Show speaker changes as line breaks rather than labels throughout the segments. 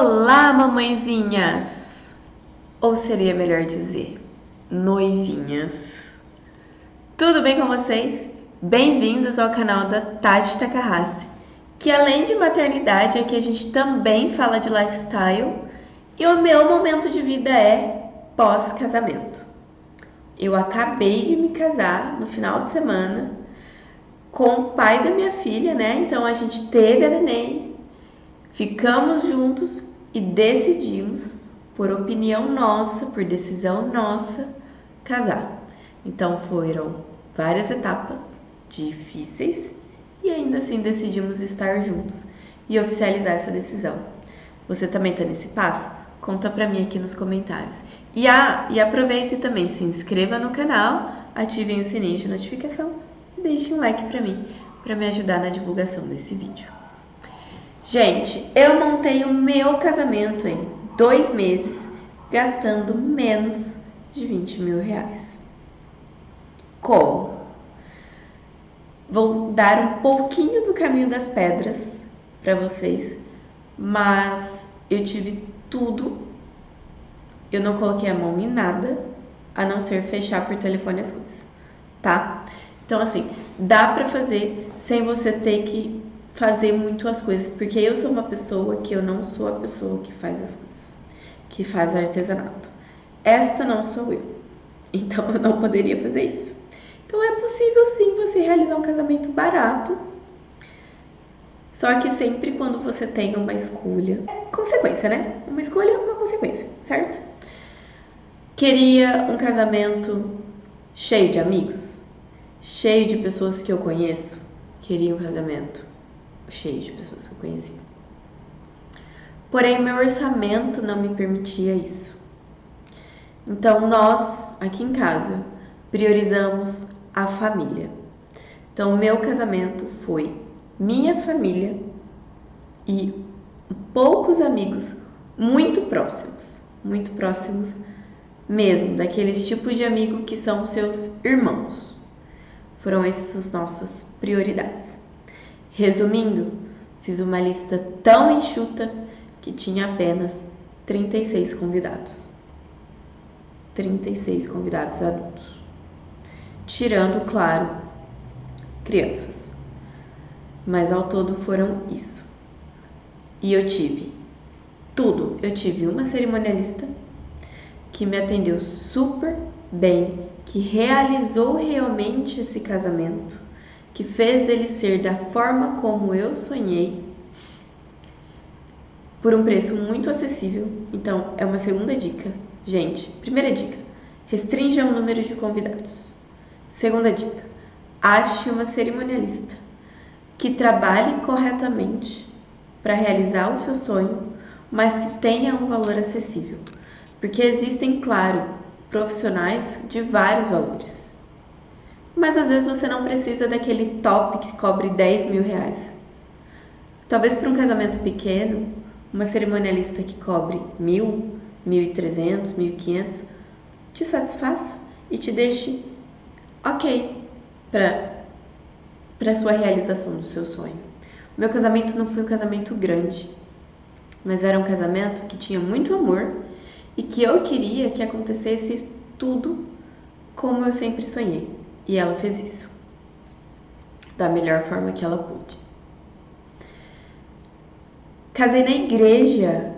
Olá, mamãezinhas! Ou seria melhor dizer, noivinhas. Tudo bem com vocês? Bem-vindos ao canal da Tati Takahasi, que além de maternidade, aqui a gente também fala de lifestyle e o meu momento de vida é pós-casamento. Eu acabei de me casar no final de semana com o pai da minha filha, né? Então a gente teve a neném. Ficamos juntos e decidimos, por opinião nossa, por decisão nossa, casar. Então foram várias etapas difíceis e ainda assim decidimos estar juntos e oficializar essa decisão. Você também está nesse passo? Conta pra mim aqui nos comentários. E aproveite também, se inscreva no canal, ativem o sininho de notificação e deixe um like pra mim, para me ajudar na divulgação desse vídeo. Gente, eu montei o meu casamento em 2 meses, gastando menos de 20 mil reais. Como? Vou dar um pouquinho do caminho das pedras para vocês, mas eu tive tudo. Eu não coloquei a mão em nada, a não ser fechar por telefone as coisas, tá? Então, assim, dá para fazer sem você ter que fazer muito as coisas, porque eu sou uma pessoa que eu não sou a pessoa que faz as coisas, que faz artesanato. Esta não sou eu, então eu não poderia fazer isso. Então é possível sim você realizar um casamento barato, só que sempre quando você tem uma escolha, consequência, né? Uma escolha é uma consequência, certo? Queria um casamento cheio de amigos, cheio de pessoas que eu conheço. Queria um casamento cheio de pessoas que eu conhecia. Porém, meu orçamento não me permitia isso. Então, nós, aqui em casa, priorizamos a família. Então, meu casamento foi minha família e poucos amigos muito próximos mesmo, daqueles tipos de amigo que são seus irmãos. Foram essas as nossas prioridades. Resumindo, fiz uma lista tão enxuta que tinha apenas 36 convidados. 36 convidados adultos. Tirando, claro, crianças. Mas ao todo foram isso. E eu tive tudo. Eu tive uma cerimonialista que me atendeu super bem, que realizou realmente esse casamento, que fez ele ser da forma como eu sonhei, por um preço muito acessível. Então, é uma segunda dica. Gente, primeira dica, restrinja o número de convidados. Segunda dica, ache uma cerimonialista que trabalhe corretamente para realizar o seu sonho, mas que tenha um valor acessível. Porque existem, claro, profissionais de vários valores. Mas às vezes você não precisa daquele top que cobre 10 mil reais. Talvez para um casamento pequeno, uma cerimonialista que cobre 1.000, 1.300, 1.500 te satisfaça e te deixe ok para a sua realização do seu sonho. O meu casamento não foi um casamento grande, mas era um casamento que tinha muito amor e que eu queria que acontecesse tudo como eu sempre sonhei. E ela fez isso da melhor forma que ela pôde. Casei na igreja.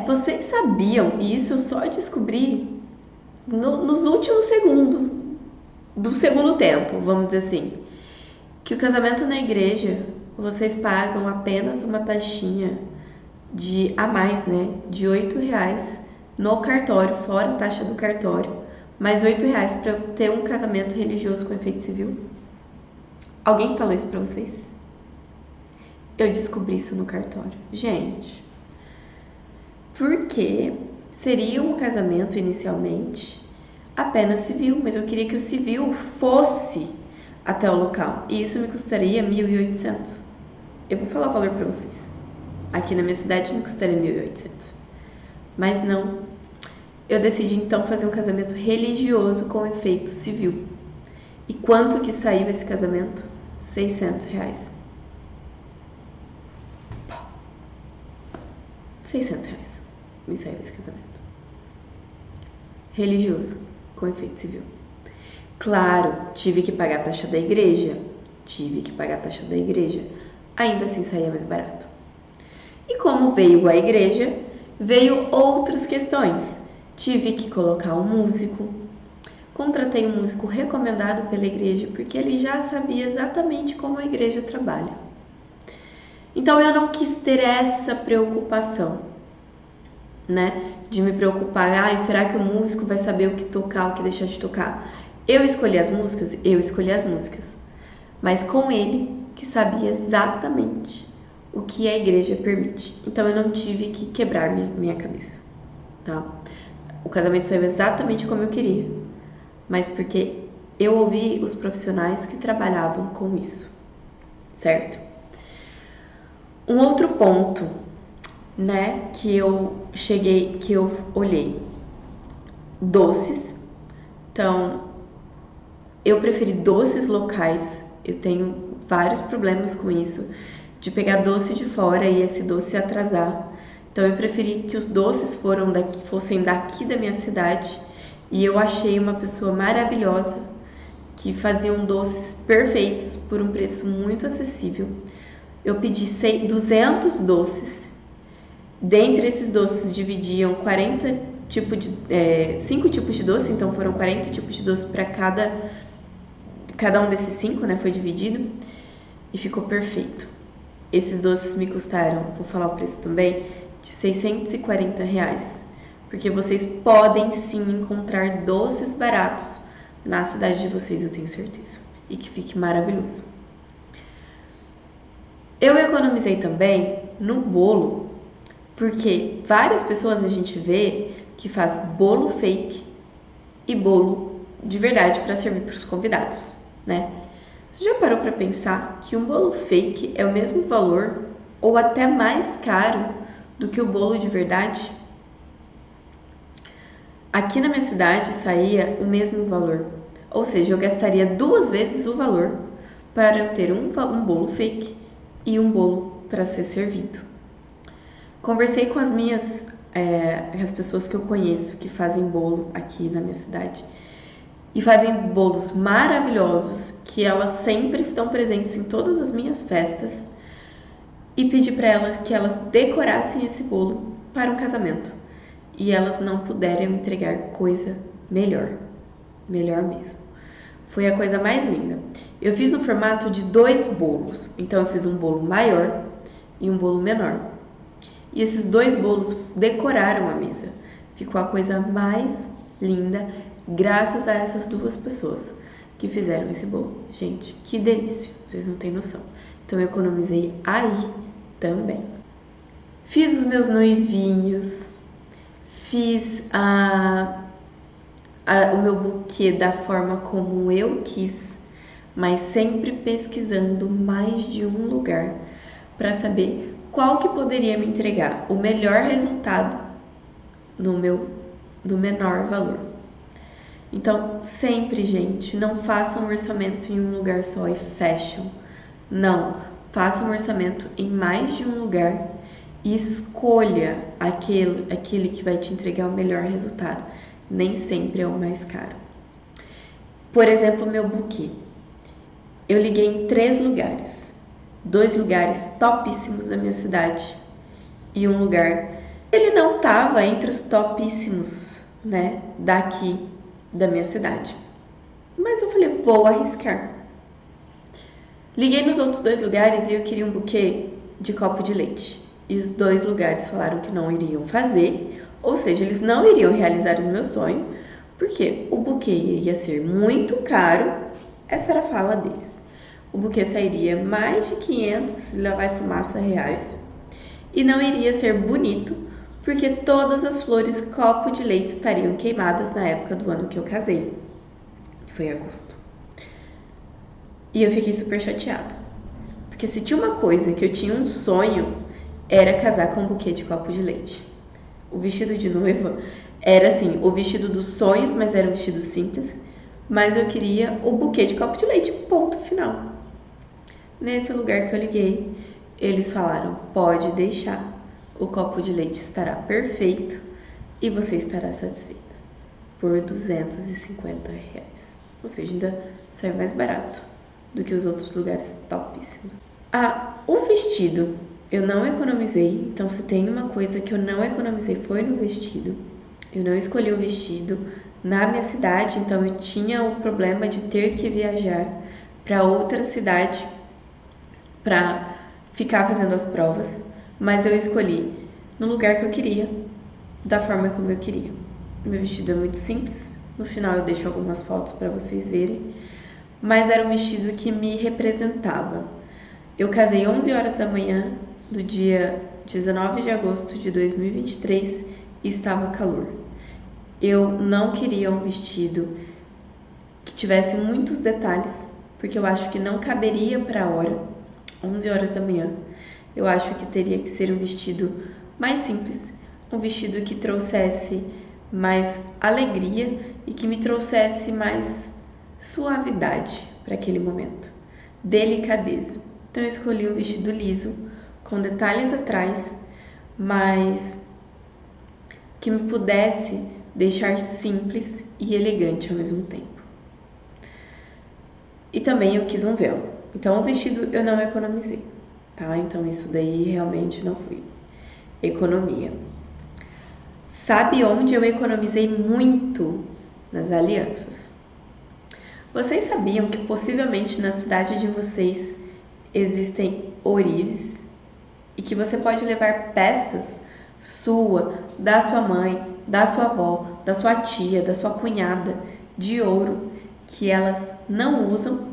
Vocês sabiam, e isso eu só descobri nos últimos segundos do segundo tempo, vamos dizer assim, que o casamento na igreja, vocês pagam apenas uma taxinha a mais, né? De R$8 no cartório, fora a taxa do cartório. Mais R$8 para ter um casamento religioso com efeito civil. Alguém falou isso para vocês? Eu descobri isso no cartório. Gente, porque seria um casamento inicialmente apenas civil, mas eu queria que o civil fosse até o local. E isso me custaria 1.800. Eu vou falar o valor para vocês. Aqui na minha cidade me custaria 1.800. Mas não. Eu decidi então fazer um casamento religioso com efeito civil. E quanto que saiu esse casamento? R$600. R$ 600 me saiu esse casamento. Religioso, com efeito civil. Claro, tive que pagar a taxa da igreja. Ainda assim saía mais barato. E como veio a igreja, veio outras questões. Tive que colocar um músico. Contratei um músico recomendado pela igreja, porque ele já sabia exatamente como a igreja trabalha. Então eu não quis ter essa preocupação, né? De me preocupar, será que o músico vai saber o que tocar, o que deixar de tocar? Eu escolhi as músicas, mas com ele que sabia exatamente o que a igreja permite. Então eu não tive que quebrar minha cabeça, tá? O casamento saiu exatamente como eu queria, mas porque eu ouvi os profissionais que trabalhavam com isso, certo? Um outro ponto, né, que eu olhei, doces. Então, eu preferi doces locais. Eu tenho vários problemas com isso, de pegar doce de fora e esse doce atrasar. Então, eu preferi que os doces fossem daqui da minha cidade. E eu achei uma pessoa maravilhosa que fazia doces perfeitos por um preço muito acessível. Eu pedi 200 doces. Dentre esses doces dividiam 5 tipos de doce, então foram 40 tipos de doce para cada um desses 5, né? Foi dividido e ficou perfeito. Esses doces me custaram, vou falar o preço também, de R$ 640. Porque vocês podem sim encontrar doces baratos na cidade de vocês, eu tenho certeza. E que fique maravilhoso. Eu economizei também no bolo, porque várias pessoas a gente vê que faz bolo fake e bolo de verdade para servir para os convidados, né? Você já parou para pensar que um bolo fake é o mesmo valor ou até mais caro do que o bolo de verdade? Aqui na minha cidade saía o mesmo valor, ou seja, eu gastaria 2 vezes o valor para eu ter um bolo fake e um bolo para ser servido. Conversei com as pessoas que eu conheço que fazem bolo aqui na minha cidade e fazem bolos maravilhosos, que elas sempre estão presentes em todas as minhas festas, e pedi para elas que elas decorassem esse bolo para um casamento e elas não puderam entregar coisa melhor mesmo. Foi a coisa mais linda. Eu fiz no formato de 2 bolos. Então, eu fiz um bolo maior e um bolo menor. E esses 2 bolos decoraram a mesa. Ficou a coisa mais linda, graças a essas 2 pessoas que fizeram esse bolo. Gente, que delícia! Vocês não têm noção. Então, eu economizei aí também. Fiz os meus noivinhos. Fiz o meu buquê da forma como eu quis, mas sempre pesquisando mais de um lugar para saber qual que poderia me entregar o melhor resultado no menor valor. Então, sempre, gente, não façam um orçamento em um lugar só e fecham. Não, façam um orçamento em mais de um lugar e escolha aquele que vai te entregar o melhor resultado. Nem sempre é o mais caro. Por exemplo, meu buquê. Eu liguei em 3 lugares. 2 lugares topíssimos da minha cidade e um lugar, ele não estava entre os topíssimos, né, daqui da minha cidade. Mas eu falei, vou arriscar. Liguei nos outros 2 lugares e eu queria um buquê de copo de leite. E os 2 lugares falaram que não iriam fazer, ou seja, eles não iriam realizar os meus sonhos, porque o buquê ia ser muito caro, essa era a fala deles. O buquê sairia mais de 500, se levar fumaça, reais, e não iria ser bonito, porque todas as flores copo de leite estariam queimadas na época do ano que eu casei, que foi agosto. E eu fiquei super chateada, porque se tinha uma coisa que eu tinha um sonho, era casar com um buquê de copo de leite. O vestido de noiva era assim, o vestido dos sonhos, mas era um vestido simples, mas eu queria o buquê de copo de leite, ponto final. Nesse lugar que eu liguei, eles falaram, pode deixar, o copo de leite estará perfeito e você estará satisfeita por R$ 250. Ou seja, ainda sai mais barato do que os outros lugares topíssimos. O vestido eu não economizei, então se tem uma coisa que eu não economizei foi no vestido. Eu não escolhi o vestido na minha cidade, então eu tinha o problema de ter que viajar para outra cidade para ficar fazendo as provas, mas eu escolhi no lugar que eu queria, da forma como eu queria. Meu vestido é muito simples, no final eu deixo algumas fotos para vocês verem, mas era um vestido que me representava. Eu casei 11 horas da manhã do dia 19 de agosto de 2023 e estava calor. Eu não queria um vestido que tivesse muitos detalhes, porque eu acho que não caberia para a hora, 11 horas da manhã. Eu acho que teria que ser um vestido mais simples, um vestido que trouxesse mais alegria e que me trouxesse mais suavidade para aquele momento, delicadeza. Então eu escolhi um vestido liso, com detalhes atrás, mas que me pudesse deixar simples e elegante ao mesmo tempo. E também eu quis um véu. Então o vestido eu não economizei, tá? Então isso daí realmente não foi economia. Sabe onde eu economizei muito? Nas alianças. Vocês sabiam que possivelmente na cidade de vocês existem ourives e que você pode levar peças sua, da sua mãe, da sua avó, da sua tia, da sua cunhada, de ouro, que elas não usam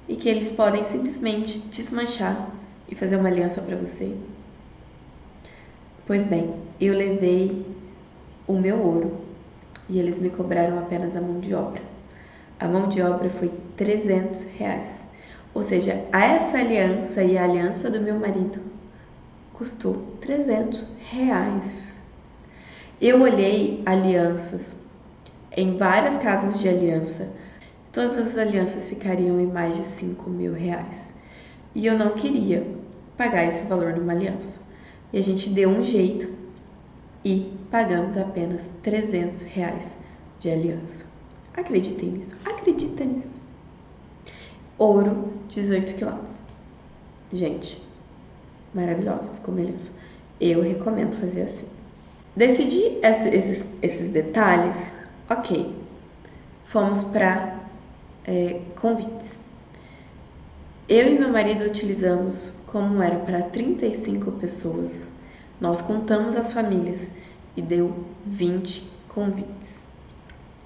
e que eles podem simplesmente desmanchar e fazer uma aliança para você? Pois bem, eu levei o meu ouro e eles me cobraram apenas a mão de obra. A mão de obra foi R$ 300. Ou seja, essa aliança e a aliança do meu marido custou R$ 300. Eu olhei alianças em várias casas de aliança. Todas as alianças ficariam em mais de R$ 5.000. E eu não queria pagar esse valor numa aliança. E a gente deu um jeito e pagamos apenas R$ 300 de aliança. Acreditem nisso, acredita nisso. Ouro, 18 quilates. Gente, maravilhosa, ficou uma aliança. Eu recomendo fazer assim. Decidi esses detalhes, ok. Fomos para convites. Eu e meu marido utilizamos, como era para 35 pessoas, nós contamos as famílias e deu 20 convites.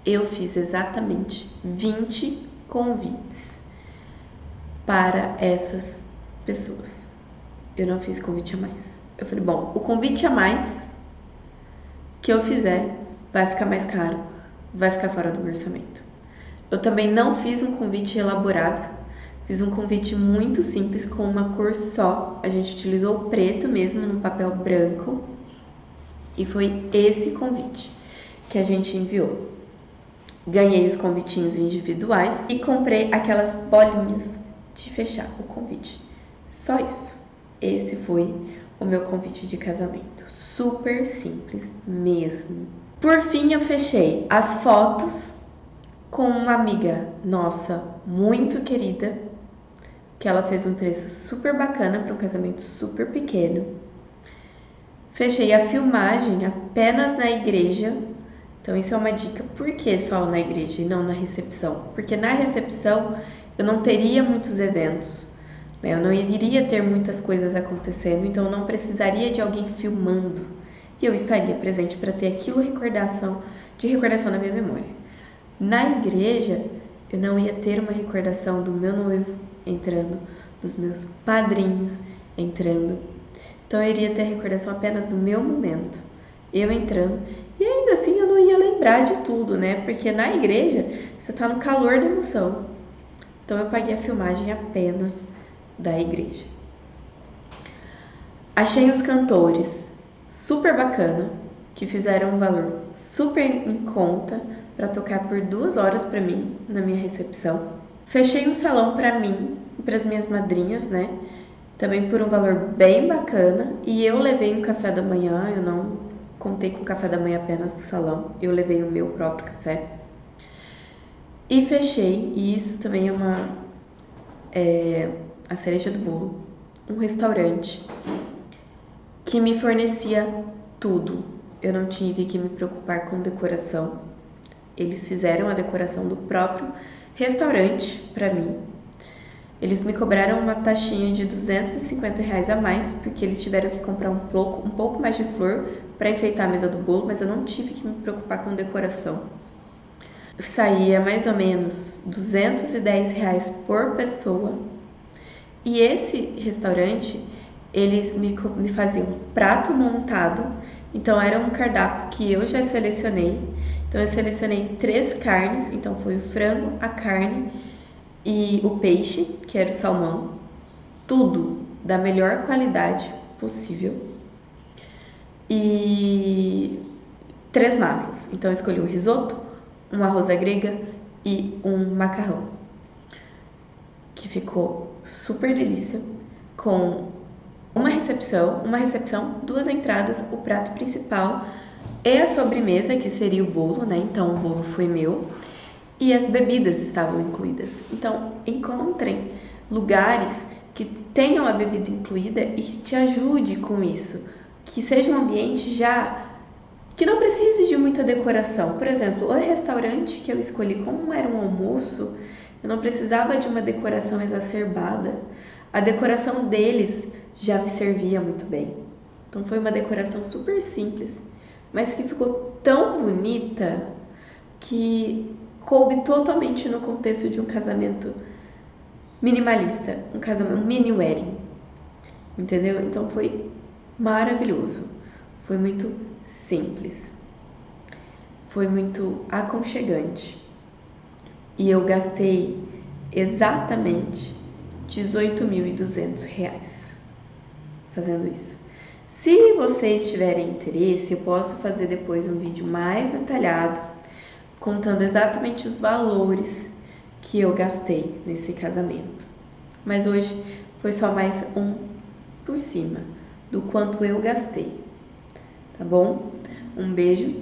Eu fiz exatamente 20 convites para essas pessoas. Eu não fiz convite a mais. Eu falei, bom, o convite a mais que eu fizer vai ficar mais caro, vai ficar fora do meu orçamento. Eu também não fiz um convite elaborado, fiz um convite muito simples com uma cor só. A gente utilizou o preto mesmo no papel branco e foi esse convite que a gente enviou. Ganhei os convitinhos individuais e comprei aquelas bolinhas de fechar o convite. Só isso. Esse foi o meu convite de casamento. Super simples mesmo. Por fim, eu fechei as fotos com uma amiga nossa muito querida, que ela fez um preço super bacana para um casamento super pequeno. Fechei a filmagem apenas na igreja. Então isso é uma dica. Por que só na igreja e não na recepção? Porque na recepção eu não teria muitos eventos, né? Eu não iria ter muitas coisas acontecendo, então eu não precisaria de alguém filmando. E eu estaria presente para ter aquilo de recordação na minha memória. Na igreja, eu não ia ter uma recordação do meu noivo entrando, dos meus padrinhos entrando. Então eu iria ter a recordação apenas do meu momento, eu entrando. E ainda assim eu não ia lembrar de tudo, né? Porque na igreja você tá no calor da emoção. Então eu paguei a filmagem apenas da igreja. Achei os cantores super bacana, que fizeram um valor super em conta para tocar por 2 horas para mim na minha recepção. Fechei um salão para mim e para as minhas madrinhas, né? também por um valor bem bacana. E eu levei um café da manhã, eu não contei com o café da manhã apenas no salão, eu levei o meu próprio café. E fechei, e isso também é a cereja do bolo, um restaurante que me fornecia tudo. Eu não tive que me preocupar com decoração. Eles fizeram a decoração do próprio restaurante para mim. Eles me cobraram uma taxinha de R$ 250 a mais, porque eles tiveram que comprar um pouco mais de flor para enfeitar a mesa do bolo, mas eu não tive que me preocupar com decoração. Saía mais ou menos R$ 210 por pessoa. E esse restaurante, eles me faziam prato montado. Então era um cardápio que eu já selecionei. Então eu selecionei 3 carnes, então foi o frango, a carne e o peixe, que era o salmão. Tudo da melhor qualidade possível. E 3 massas. Então eu escolhi um risoto, um arroz à grega e um macarrão, que ficou super delícia, com uma recepção, 2 entradas, o prato principal e a sobremesa, que seria o bolo, né? Então o bolo foi meu e as bebidas estavam incluídas. Então encontrem lugares que tenham a bebida incluída e que te ajude com isso, que seja um ambiente já que não precise de muita decoração. Por exemplo, o restaurante que eu escolhi, como era um almoço, eu não precisava de uma decoração exacerbada. A decoração deles já me servia muito bem. Então foi uma decoração super simples, mas que ficou tão bonita que coube totalmente no contexto de um casamento minimalista, um mini wedding. Entendeu? Então foi maravilhoso. Foi muito simples. Foi muito aconchegante. E eu gastei exatamente R$ 18.200 fazendo isso. Se vocês tiverem interesse, eu posso fazer depois um vídeo mais detalhado, contando exatamente os valores que eu gastei nesse casamento. Mas hoje foi só mais um por cima do quanto eu gastei, tá bom? Um beijo.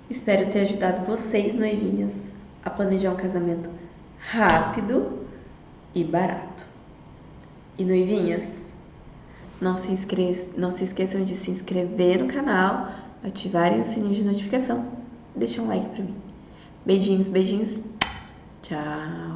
Espero ter ajudado vocês, noivinhas, a planejar um casamento rápido e barato. E noivinhas, não se esqueçam de se inscrever no canal, ativarem o sininho de notificação, deixar um like pra mim. Beijinhos, beijinhos. Tchau.